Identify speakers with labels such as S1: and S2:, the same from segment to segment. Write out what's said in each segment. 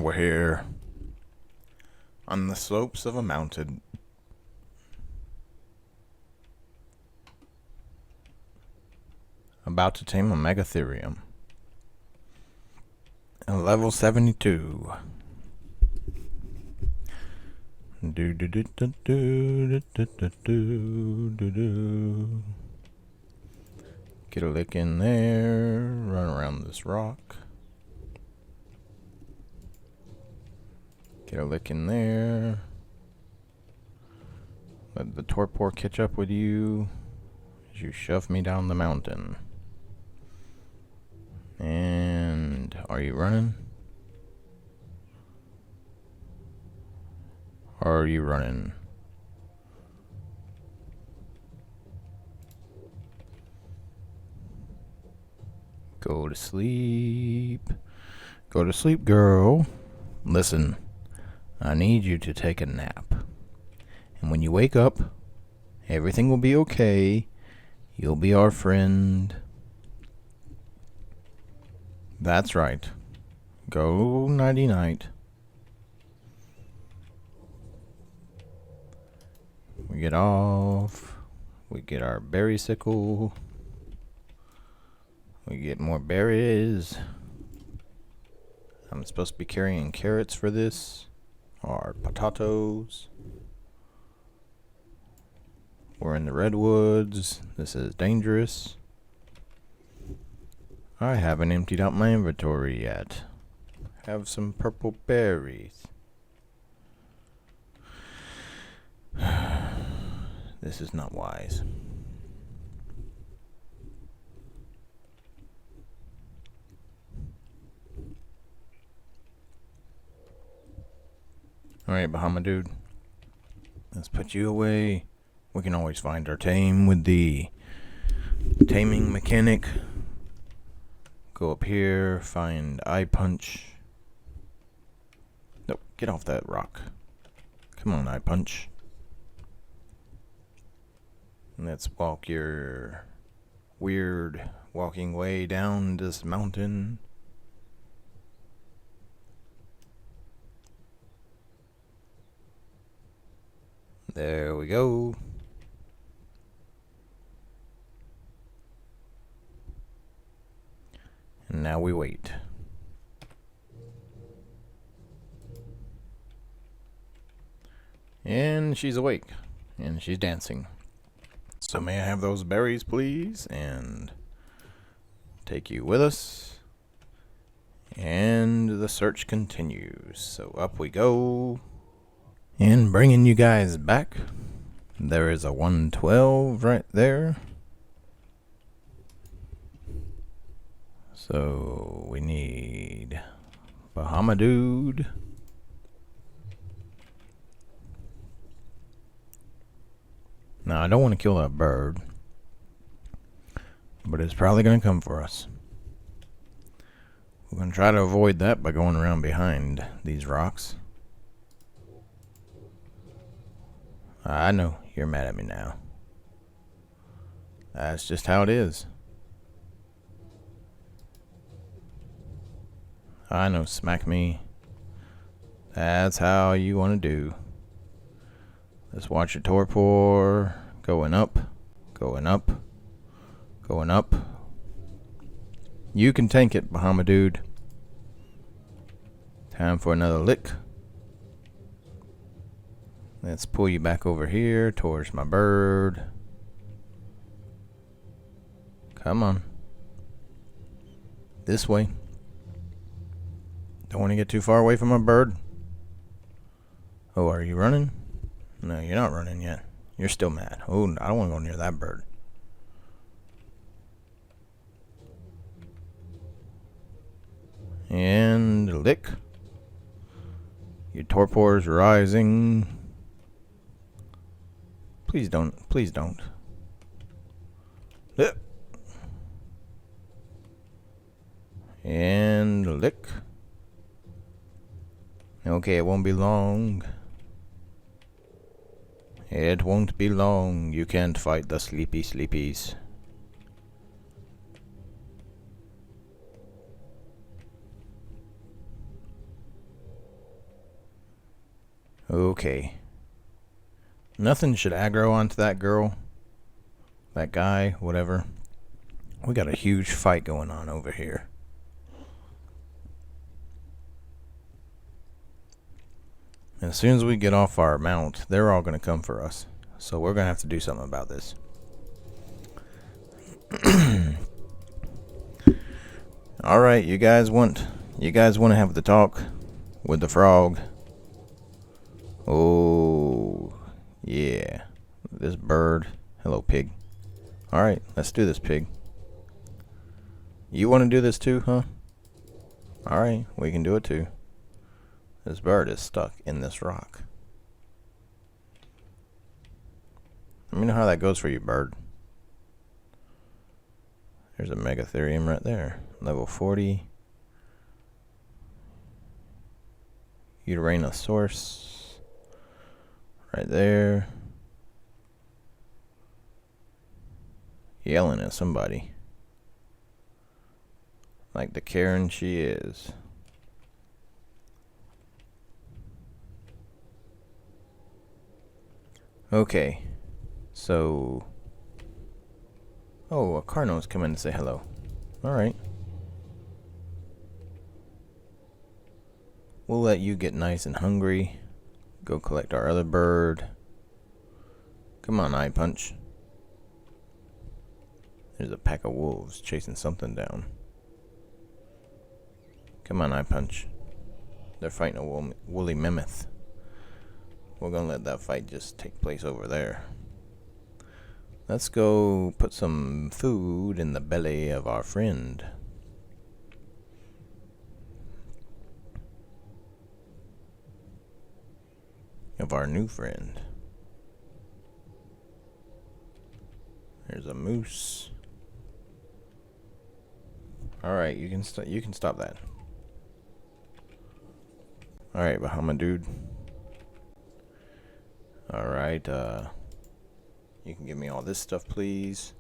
S1: And we're here on the slopes of a mountain. About to tame a Megatherium. At level 72. Get a lick in there. Run around this rock. Get a lick in there. Let the torpor catch up with you as you shove me down the mountain. And are you running? Are you running? Go to sleep. Go to sleep, girl. Listen, I need you to take a nap. And when you wake up, everything will be okay. You'll be our friend. That's right. Go nighty-night. We get off. We get our berry sickle. We get more berries. I'm supposed to be carrying carrots for this. Or potatoes. We're in the redwoods. This is dangerous. I haven't emptied out my inventory yet. Have some purple berries. This is not wise. Alright, Bahama dude. Let's put you away. We can always find our tame with the taming mechanic. Go up here, find eye punch. Nope, get off that rock. Come on, eye punch. Let's walk your weird walking way down this mountain. There we go. And now we wait. And she's awake. And she's dancing. So may I have those berries, please? And take you with us. And the search continues. So up we go. And bringing you guys back. There is a 112 right there. So we need Bahama dude. Now I don't want to kill that bird, but it's probably going to come for us. We're going to try to avoid that by going around behind these rocks. I know, you're mad at me now. That's just how it is. I know, smack me. That's how you want to do. Let's watch your torpor. Going up. Going up. Going up. You can tank it, Bahama dude. Time for another lick. Let's pull you back over here towards my bird. Come on. This way. Don't want to get too far away from my bird. Oh, are you running? No, you're not running yet. You're still mad. Oh, I don't want to go near that bird. And lick. Your torpor's rising. Please don't. Please don't. And lick. Okay, it won't be long. It won't be long. You can't fight the sleepy sleepies. Okay. Nothing should aggro onto that girl. That guy, whatever. We got a huge fight going on over here. As soon as we get off our mount, they're all going to come for us. So we're going to have to do something about this. All right, you guys want to have the talk with the frog? Oh, yeah. This bird. Hello, pig. All right, let's do this, pig. You want to do this too, huh? All right, we can do it too. This bird is stuck in this rock. Let me know how that goes for you, bird. There's a megatherium right there. Level 40. Uranus right there. Yelling at somebody. Like the Karen she is. Okay. So... Oh, a Carno's come in to say hello. Alright. We'll let you get nice and hungry. Go collect our other bird. Come on, Eye Punch. There's a pack of wolves chasing something down. Come on, Eye Punch. They're fighting a woolly mammoth. We're gonna let that fight just take place over there. Let's go put some food in the belly of our friend. Of our new friend. There's a moose. All right, you can stop that. All right, Bahama dude. All right, you can give me all this stuff, please.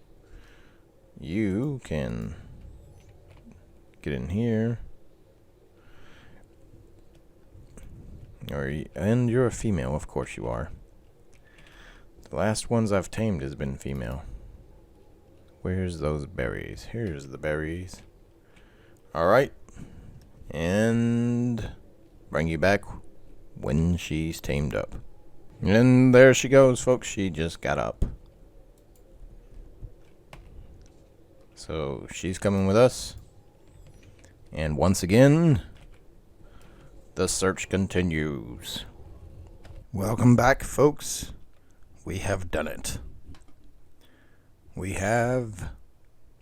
S1: You can get in here. And you're a female, of course you are. The last ones I've tamed has been female. Where's those berries? Here's the berries. Alright. And bring you back when she's tamed up. And there she goes, folks. She just got up. So she's coming with us. And once again, the search continues. Welcome back, folks. We have done it. We have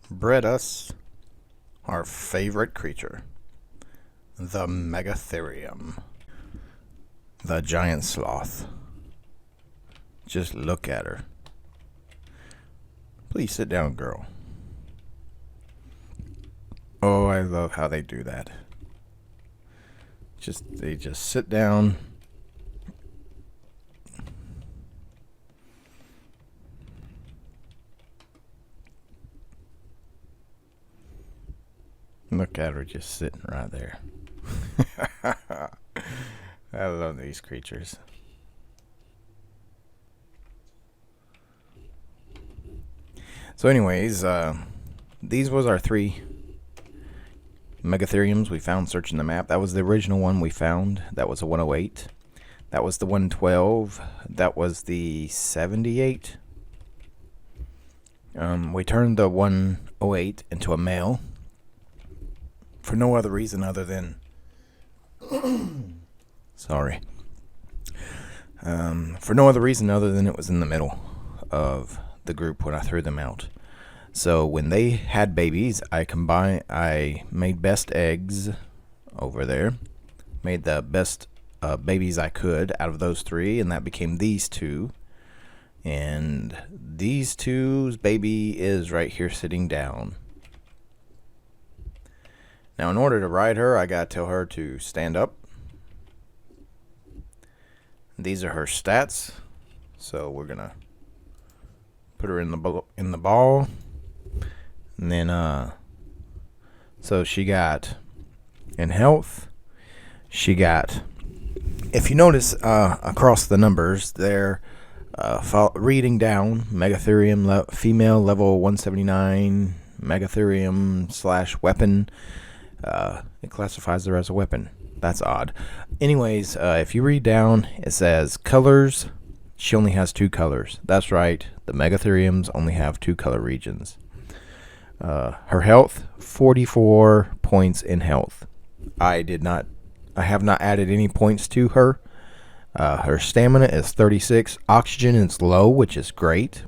S1: bred us our favorite creature, the Megatherium, the giant sloth. Just look at her. Please sit down, girl. Oh, I love how they do that. They just sit down. Look at her just sitting right there. I love these creatures. So anyways, these was our 3 Megatheriums we found searching the map. That was the original one we found. That was a 108. That was the 112. That was the 78. We turned the 108 into a male. For no other reason other than... Sorry. For no other reason other than it was in the middle of the group when I threw them out. So when they had babies, I made best eggs over there. Made the best babies I could out of those 3, and that became these 2. And these 2's baby is right here sitting down. Now, in order to ride her, I gotta tell her to stand up. These are her stats. So we're gonna put her in the ball. And then, so she got in health, she got if you notice across the numbers, they're reading down. Megatherium female level 179. Megatherium / weapon. It classifies her as a weapon. That's odd. Anyways, if you read down, it says colors. She only has 2 colors. That's right. The Megatheriums only have 2 color regions. Her health, 44 points in health. I have not added any points to her. Her stamina is 36. Oxygen is low, which is great.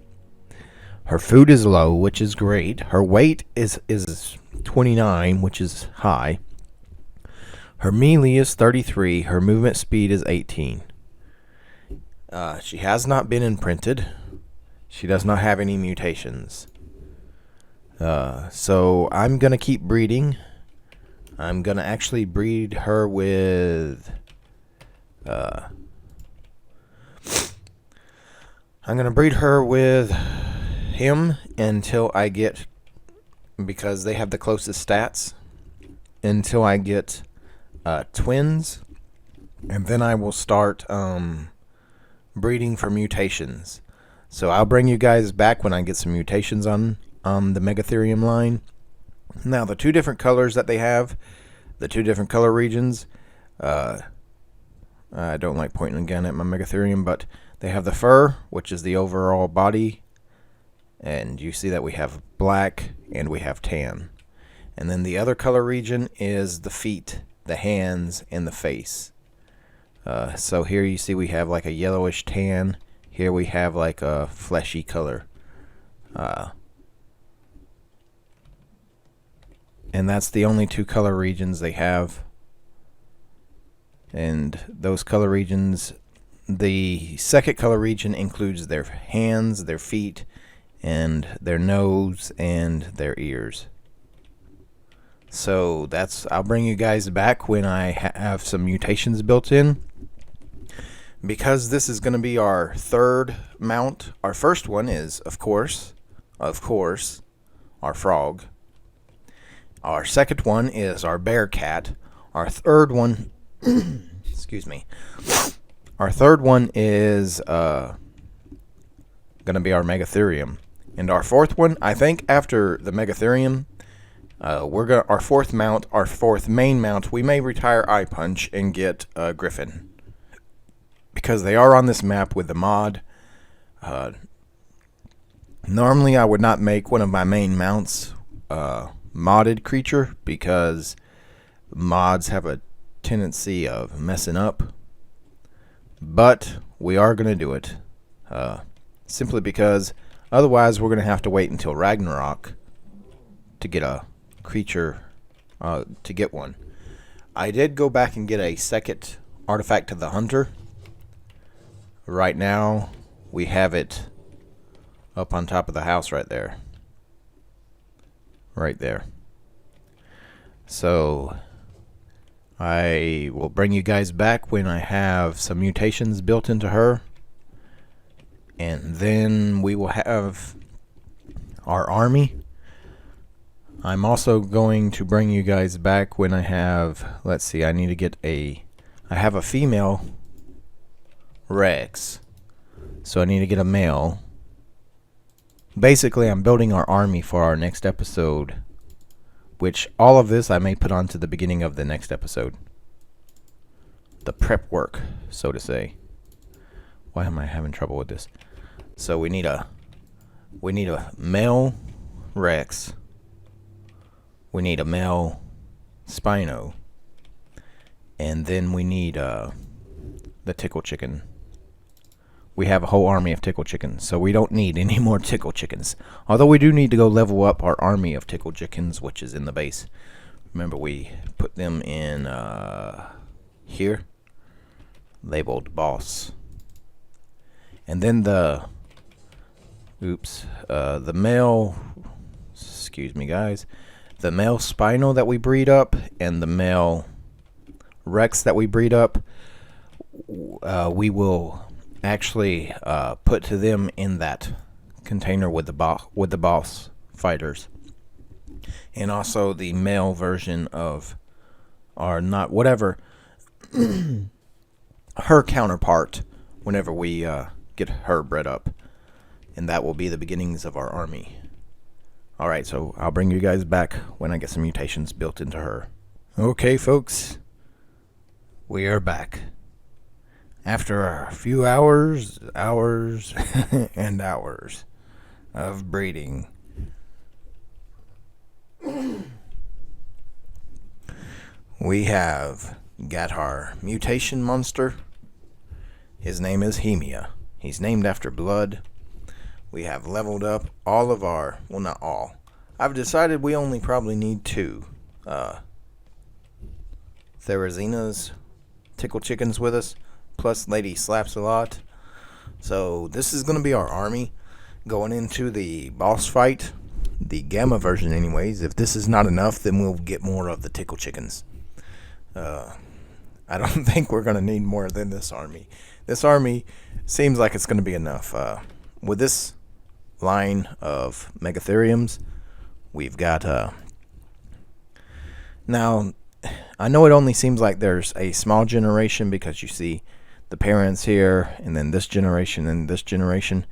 S1: Her food is low, which is great. Her weight is 29, which is high. Her melee is 33. Her movement speed is 18. She has not been imprinted. She does not have any mutations. So I'm going to keep breeding. I'm going to actually breed her with... I'm going to breed her with him until I get... because they have the closest stats. Until I get twins. And then I will start breeding for mutations. So I'll bring you guys back when I get some mutations on the Megatherium line. Now, the 2 different colors that they have, the 2 different color regions, I don't like pointing again at my Megatherium, but they have the fur, which is the overall body, and you see that we have black and we have tan. And then the other color region is the feet, the hands, and the face. So here you see we have like a yellowish tan. Here we have like a fleshy color. And that's the only 2 color regions they have. And those color regions, the second color region includes their hands, their feet, and their nose and their ears. So I'll bring you guys back when I have some mutations built in. Because this is going to be our 3rd mount. Our first one is, of course, our frog. Our second one is our bear cat. Our third one, excuse me. Our third one is going to be our Megatherium. And our 4th one, I think after the Megatherium, our 4th mount, our 4th main mount, we may retire Eye Punch and get Griffin. Because they are on this map with the mod. Normally I would not make one of my main mounts modded creature, because mods have a tendency of messing up. But we are going to do it. Simply because otherwise we're going to have to wait until Ragnarok to get a creature, to get one. I did go back and get a second artifact of the hunter. Right now, we have it up on top of the house right there. Right there. So, I will bring you guys back when I have some mutations built into her. And then we will have our army. I'm also going to bring you guys back when I have... let's see, I need to get I have a female... Rex. So I need to get a male. Basically, I'm building our army for our next episode, which all of this I may put on to the beginning of the next episode. The prep work, so to say. Why am I having trouble with this? So we need a male Rex. We need a male Spino. And then we need the tickle chicken. We have a whole army of tickle chickens, so we don't need any more tickle chickens. Although we do need to go level up our army of tickle chickens, which is in the base. Remember, we put them in here, labeled boss. And then the male, excuse me guys, the male Spino that we breed up and the male Rex that we breed up, we will actually put to them in that container with the boss fighters, and also the male version of, or not, whatever. her counterpart whenever we get her bred up. And that will be the beginnings of our army. Alright, so I'll bring you guys back when I get some mutations built into her. Okay, folks. We are back. After a few hours, and hours of breeding. We have got our mutation monster. His name is Hemia. He's named after blood. We have leveled up all of our, well, not all. I've decided we only probably need 2 Therizina's tickle chickens with us, plus Lady Slaps a Lot. So this is going to be our army going into the boss fight, the gamma version anyways. If this is not enough, then we'll get more of the tickle chickens. I don't think we're going to need more than this army. This army seems like it's going to be enough. With this line of Megatheriums, we've got now I know it only seems like there's a small generation because you see the parents here and then this generation and this generation,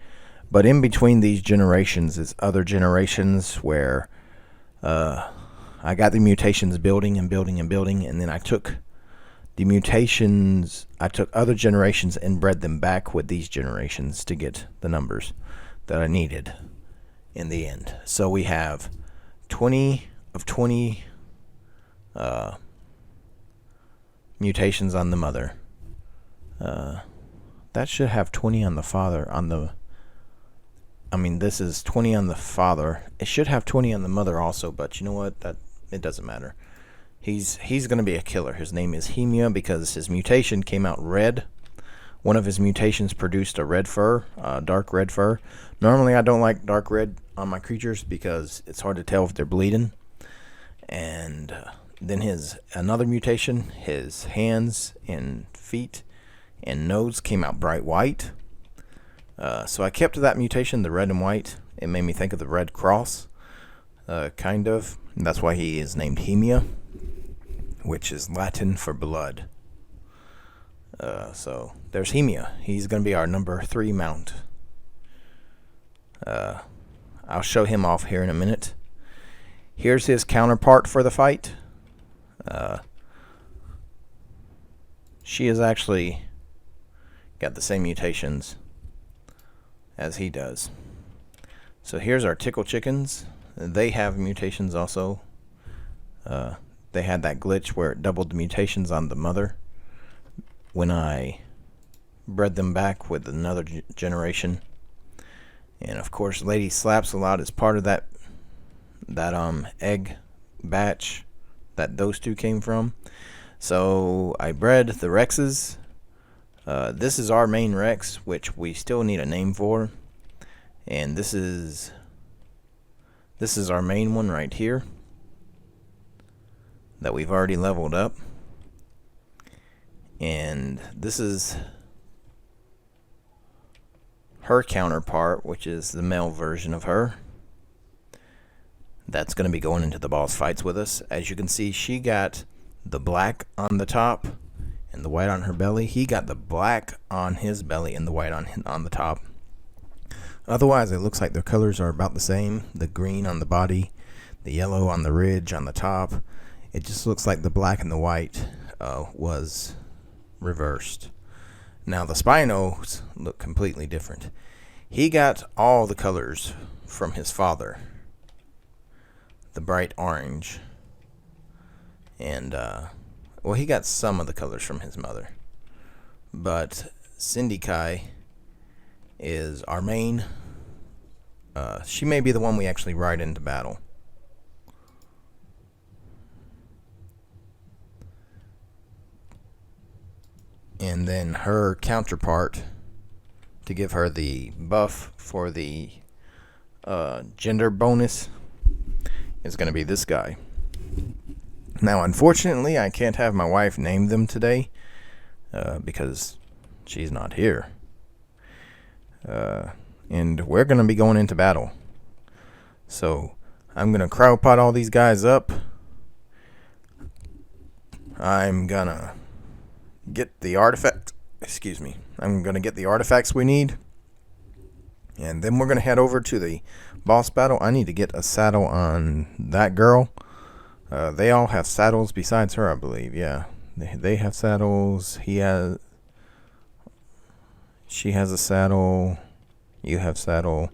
S1: but in between these generations is other generations where I got the mutations building and building and building, and then I took the mutations, I took other generations and bred them back with these generations to get the numbers that I needed in the end. So we have 20 of 20 mutations on the mother. That should have 20 on the father. This is 20 on the father. It should have 20 on the mother also, but you know what? It doesn't matter. He's going to be a killer. His name is Hemia because his mutation came out red. One of his mutations produced a red fur, dark red fur. Normally I don't like dark red on my creatures because it's hard to tell if they're bleeding. And then another mutation, his hands and feet and nose came out bright white. So I kept that mutation, the red and white. It made me think of the Red Cross, kind of. And that's why he is named Hemia, which is Latin for blood. So there's Hemia. He's going to be our number 3 mount. I'll show him off here in a minute. Here's his counterpart for the fight. She has actually got the same mutations as he does. So here's our tickle chickens. They have mutations also. They had that glitch where it doubled the mutations on the mother when I bred them back with another generation. And of course Lady Slaps a Lot is part of that egg batch that those two came from. So I bred the Rexes. This is our main Rex, which we still need a name for. And this is our main one right here that we've already leveled up. And this is her counterpart, which is the male version of her. That's going to be going into the boss fights with us. As you can see, she got the black on the top and the white on her belly. He got the black on his belly and the white on the top. Otherwise, it looks like their colors are about the same. The green on the body, the yellow on the ridge on the top. It just looks like the black and the white was reversed. Now the Spinos look completely different. He got all the colors from his father. The bright orange. And, he got some of the colors from his mother. But Cindy Kai is our main. She may be the one we actually ride into battle. And then her counterpart, to give her the buff for the gender bonus, is going to be this guy. Now, unfortunately, I can't have my wife name them today because she's not here. And we're going to be going into battle. So I'm going to crowd pot all these guys up. I'm going to get the artifact excuse me. I'm going to get the artifacts we need. And then we're going to head over to the boss battle. I need to get a saddle on that girl. They all have saddles besides her, I believe. Yeah, they have saddles. She has a saddle. You have saddle.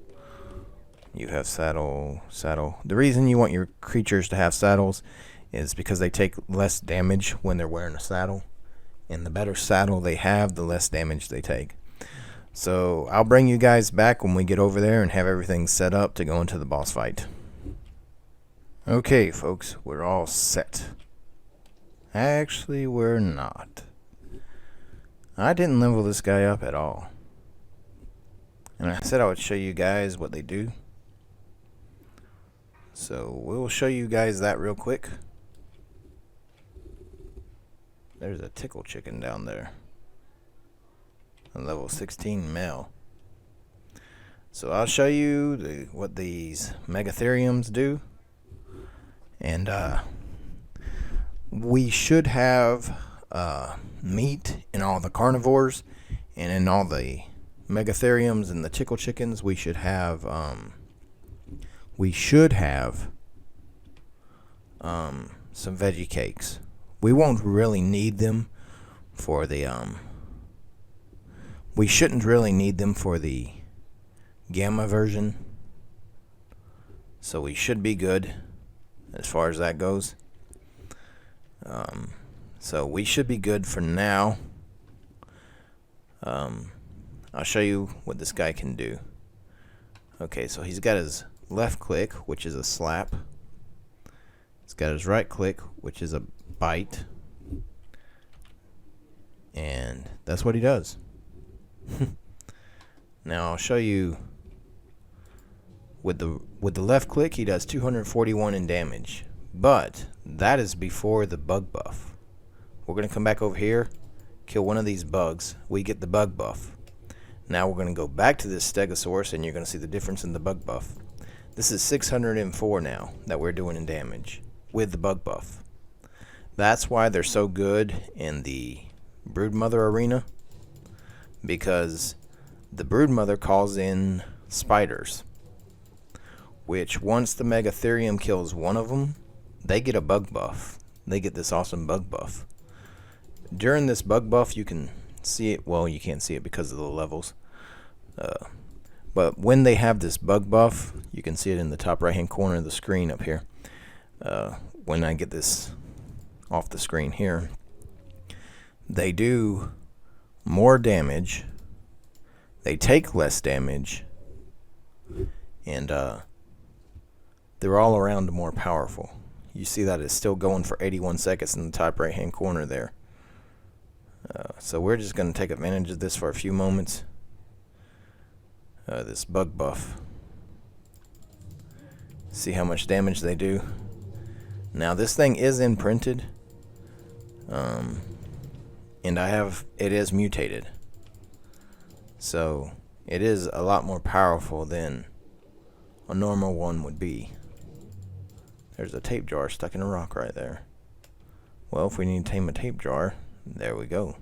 S1: You have saddle. The reason you want your creatures to have saddles is because they take less damage when they're wearing a saddle. And the better saddle they have, the less damage they take. So I'll bring you guys back when we get over there and have everything set up to go into the boss fight. Okay, folks, we're all set. Actually, we're not. I didn't level this guy up at all. And I said I would show you guys what they do. So we'll show you guys that real quick. There's a tickle chicken down there. A level 16 male. So I'll show you what these megatheriums do. And we should have meat in all the carnivores, and in all the megatheriums and the tickle chickens we should have some veggie cakes. We won't really need them for the we shouldn't really need them for the gamma version, so we should be good as far as that goes. So we should be good for now. I'll show you what this guy can do. Okay, so he's got his left click, which is a slap. He's got his right click, which is a bite. And that's what he does. Now I'll show you with the left click he does 241 in damage, but that is before the bug buff. We're gonna come back over here, kill one of these bugs, we get the bug buff. Now we're gonna go back to this stegosaurus and you're gonna see the difference in the bug buff. This is 604 now that we're doing in damage with the bug buff. That's why they're so good in the Broodmother arena, because the Broodmother calls in spiders, which once the megatherium kills one of them, they get a bug buff. They get this awesome bug buff. During this bug buff you can see it, well, you can't see it because of the levels, but when they have this bug buff, you can see it in the top right hand corner of the screen up here. When I get this off the screen here, they do more damage, they take less damage, and they're all around more powerful. You see that it's still going for 81 seconds in the top right hand corner there. So we're just going to take advantage of this for a few moments. This bug buff. See how much damage they do. Now this thing is imprinted, and it is mutated, so it is a lot more powerful than a normal one would be. There's a tape jar stuck in a rock right there. Well, if we need to tame a tape jar, there we go.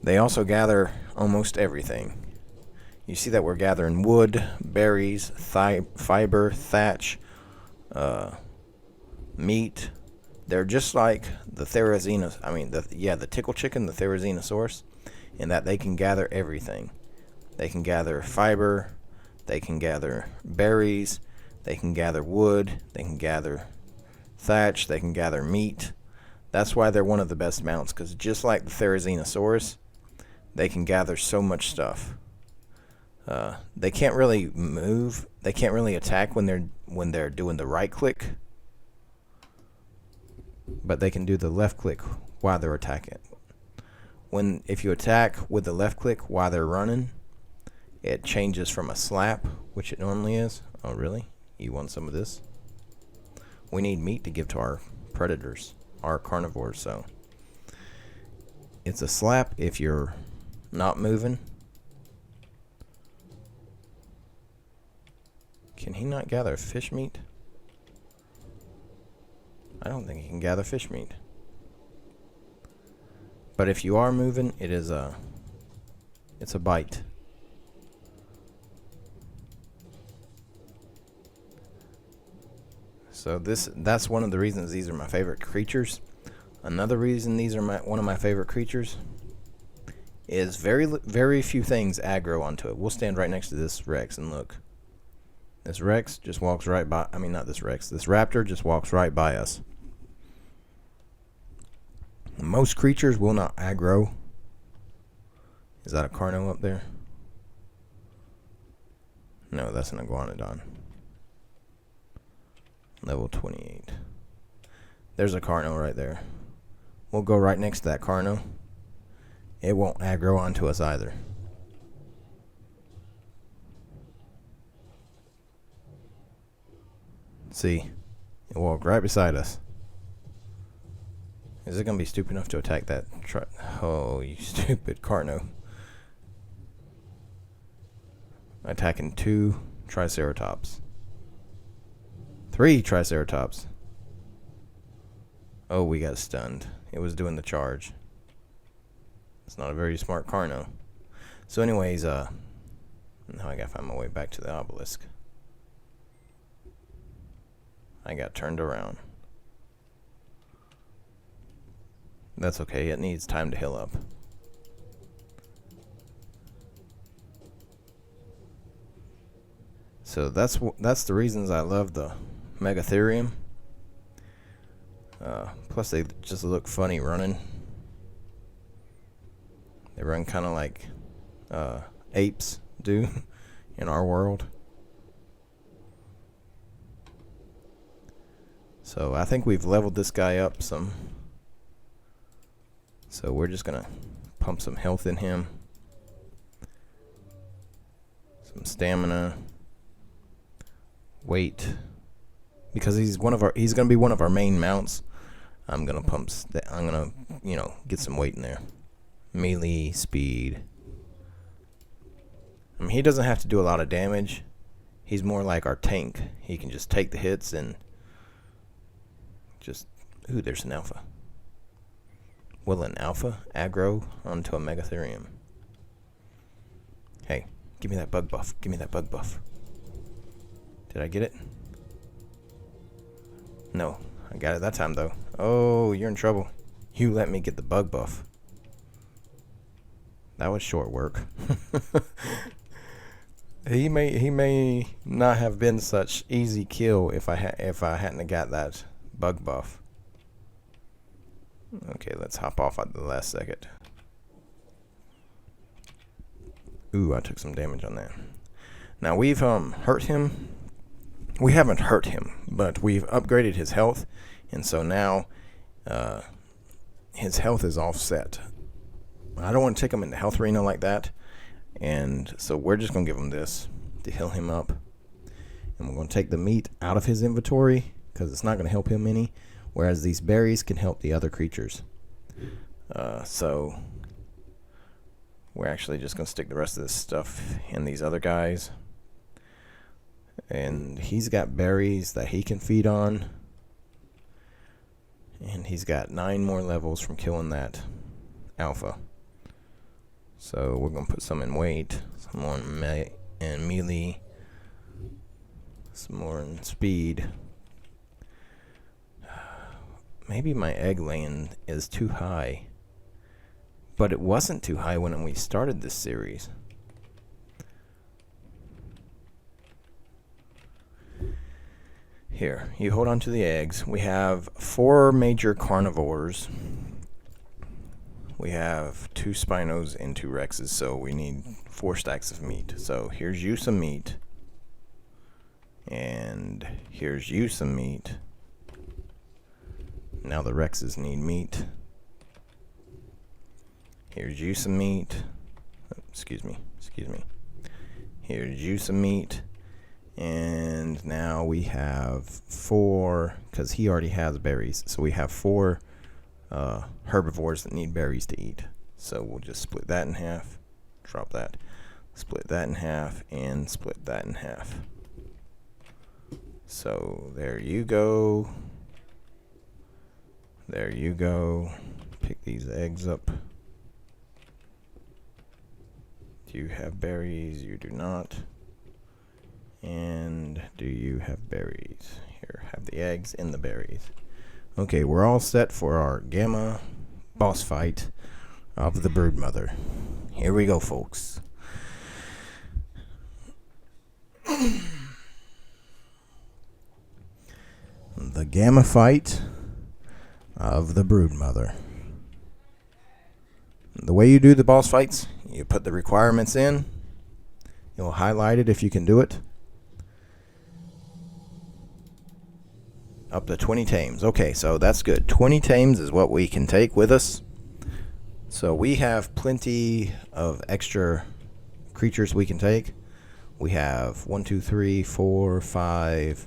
S1: They also gather almost everything. You see that we're gathering wood, berries, fiber, thatch, meat. They're just like the the tickle chicken, the Therizinosaurus, in that they can gather everything. They can gather fiber, they can gather berries, they can gather wood, they can gather thatch, they can gather meat. That's why they're one of the best mounts, because just like the Therizinosaurus, they can gather so much stuff. They can't really move. They can't really attack when they're doing the right click, but they can do the left click while they're attacking. If you attack with the left click while they're running, it changes from a slap, which it normally is. Oh, really? You want some of this? We need meat to give to our predators, our carnivores, so it's a slap if you're not moving. Can he not gather fish meat? I don't think he can gather fish meat. But if you are moving, it's a bite. So that's one of the reasons these are my favorite creatures. Another reason these are one of my favorite creatures is very few things aggro onto it. We'll stand right next to this Rex and look. This Rex just walks right by. I mean, not this Rex. This Raptor just walks right by us. Most creatures will not aggro. Is that a Carno up there? No, that's an Iguanodon. Level 28. There's a Carno right there. We'll go right next to that Carno. It won't aggro onto us either. See? It walked right beside us. Is it going to be stupid enough to attack that? Oh, you stupid Carno. Attacking 2 Triceratops. 3 Triceratops. Oh, we got stunned. It was doing the charge. It's not a very smart Carno. So anyways, now I gotta find my way back to the obelisk. I got turned around. That's okay, it needs time to heal up. So that's the reasons I love the Megatherium. Plus they just look funny running. They run kind of like apes do in our world. So I think we've leveled this guy up some. So we're just gonna pump some health in him. Some stamina. Weight. Because he's gonna be one of our main mounts. I'm gonna get some weight in there. Melee, speed. I mean, he doesn't have to do a lot of damage. He's more like our tank. He can just take the hits and just... Ooh, there's an alpha. Will an alpha aggro onto a Megatherium? Hey, give me that bug buff. Give me that bug buff. Did I get it? No, I got it that time though. Oh, you're in trouble. You let me get the bug buff. That was short work. He may not have been such easy kill if I hadn't got that bug buff. Okay, let's hop off at the last second. Ooh, I took some damage on that. Now we've hurt him. We haven't hurt him, but we've upgraded his health, and so now his health is offset. I don't want to take him into health arena like that, and so we're just going to give him this to heal him up. And we're going to take the meat out of his inventory because it's not going to help him any, whereas these berries can help the other creatures. So we're actually just going to stick the rest of this stuff in these other guys. And he's got berries that he can feed on. And he's got 9 more levels from killing that alpha. So we're going to put some in weight, some more in melee, some more in speed. Maybe my egg laying is too high. But it wasn't too high when we started this series. Here, you hold on to the eggs. We have 4 major carnivores. We have 2 Spinos and 2 Rexes, so we need 4 stacks of meat. So here's you some meat. And here's you some meat. Now the Rexes need meat. Here's you some meat. Excuse me. Here's you some meat. And now we have 4, because he already has berries. So we have 4 herbivores that need berries to eat. So we'll just split that in half. Drop that. Split that in half. And split that in half. So there you go. There you go. Pick these eggs up. Do you have berries? You do not. And do you have berries? Here, have the eggs in the berries. Okay, we're all set for our Gamma boss fight of the Broodmother. Here we go, folks. The Gamma fight of the Broodmother. The way you do the boss fights, you put the requirements in. You'll highlight it if you can do it. Up to 20 tames. Okay, so that's good. 20 tames is what we can take with us. So we have plenty of extra creatures we can take. We have 1, 2, 3, 4, 5,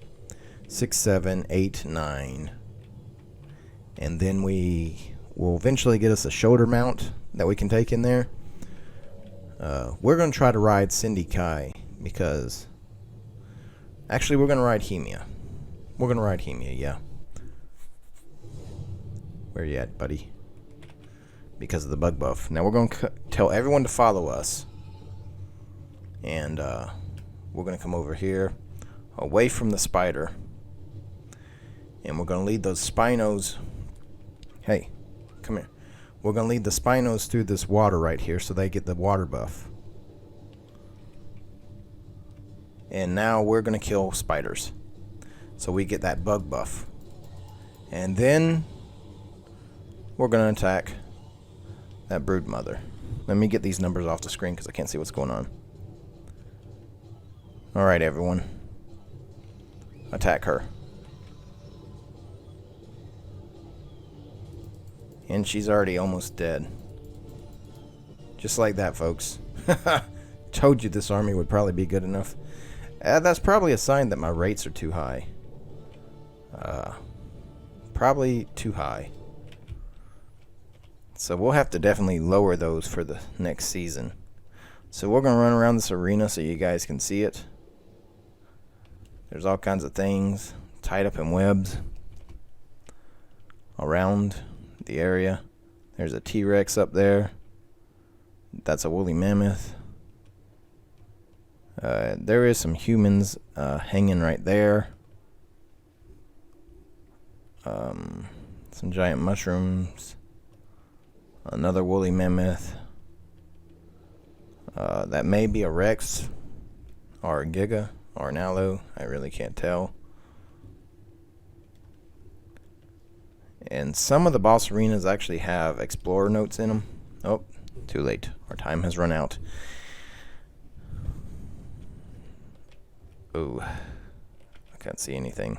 S1: 6, 7, 8, 9. And then we will eventually get us a shoulder mount that we can take in there. We're going to try to ride Cindy Kai because... Actually, we're going to ride Hemia. We're going to ride Hemia, yeah. Where you at, buddy? Because of the bug buff. Now we're going to tell everyone to follow us. And we're going to come over here, away from the spider. And we're going to lead those Spinos... Hey, come here. We're going to lead the Spinos through this water right here so they get the water buff. And now we're going to kill spiders. So we get that bug buff. And then we're going to attack that Broodmother. Let me get these numbers off the screen because I can't see what's going on. Alright, everyone. Attack her. And she's already almost dead. Just like that, folks. Told you this army would probably be good enough. That's probably a sign that my rates are too high. Probably too high. So we'll have to definitely lower those for the next season. So we're going to run around this arena so you guys can see it. There's all kinds of things tied up in webs around the area. There's a T-Rex up there. That's a woolly mammoth. There is some humans hanging right there. Some giant mushrooms. Another woolly mammoth. That may be a Rex or a Giga or an Aloe. I really can't tell. And some of the boss arenas actually have explorer notes in them. Oh, too late. Our time has run out. Oh, I can't see anything.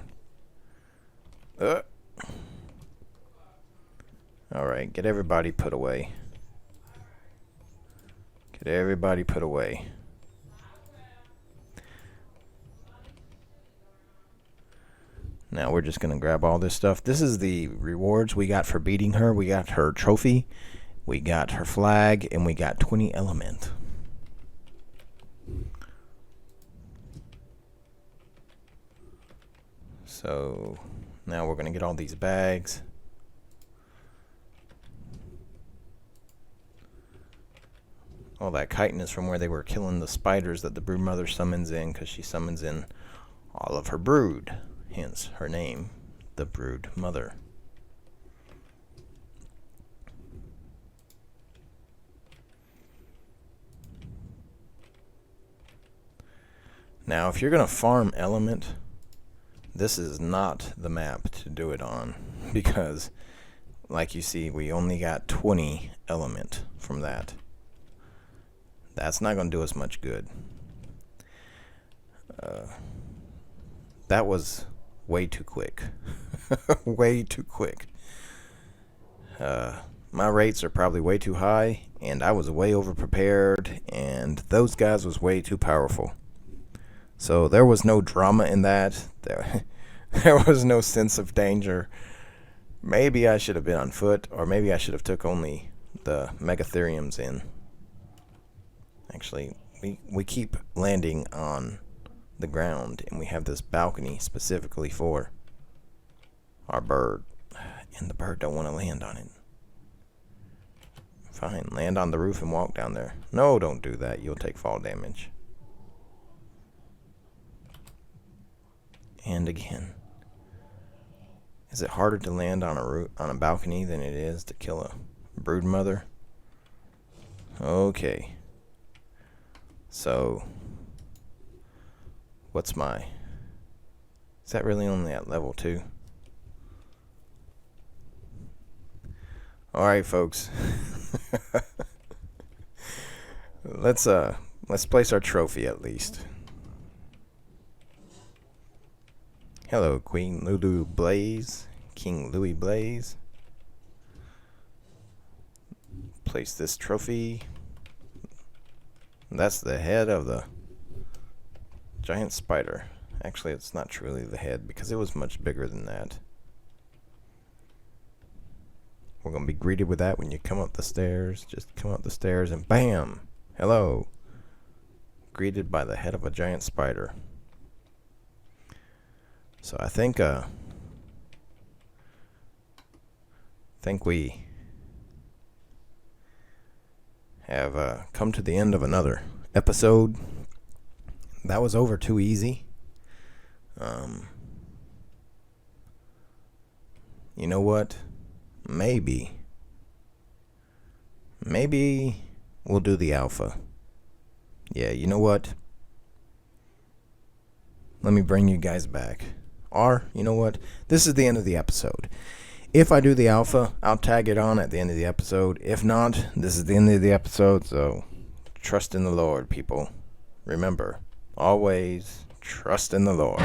S1: Alright, get everybody put away. Get everybody put away. Now we're just going to grab all this stuff. This is the rewards we got for beating her. We got her trophy, we got her flag, and we got 20 element. So now we're going to get all these bags. All that chitin is from where they were killing the spiders that the Broodmother summons in, because she summons in all of her brood. Hence her name, the Broodmother. Now, if you're going to farm element, this is not the map to do it on, because, like you see, we only got 20 element from that. That's not going to do us much good. That was way too quick. Way too quick. My rates are probably way too high, and I was way over prepared, and those guys was way too powerful. So there was no drama in that. There was no sense of danger. Maybe I should have been on foot, or maybe I should have took only the Megatheriums in. Actually, we keep landing on the ground, and we have this balcony specifically for our bird, and the bird don't want to land on it. Fine, land on the roof and walk down there. No, don't do that. You'll take fall damage. And again. Is it harder to land on a balcony than it is to kill a broodmother? Okay. So, what's my... Is that really only at level 2? Alright, folks. Let's place our trophy at least. Hello, Queen Lulu Blaze, King Louis Blaze. Place this trophy. That's the head of the giant spider. Actually, it's not truly the head because it was much bigger than that. We're going to be greeted with that when you come up the stairs. Just come up the stairs and bam! Hello. Greeted by the head of a giant spider. So I think we have come to the end of another episode. That was over too easy. You know what? Maybe we'll do the alpha. Yeah, you know what? Let me bring you guys back. Or, you know what? This is the end of the episode. If I do the alpha, I'll tag it on at the end of the episode. If not, this is the end of the episode, so trust in the Lord, people. Remember, always trust in the Lord.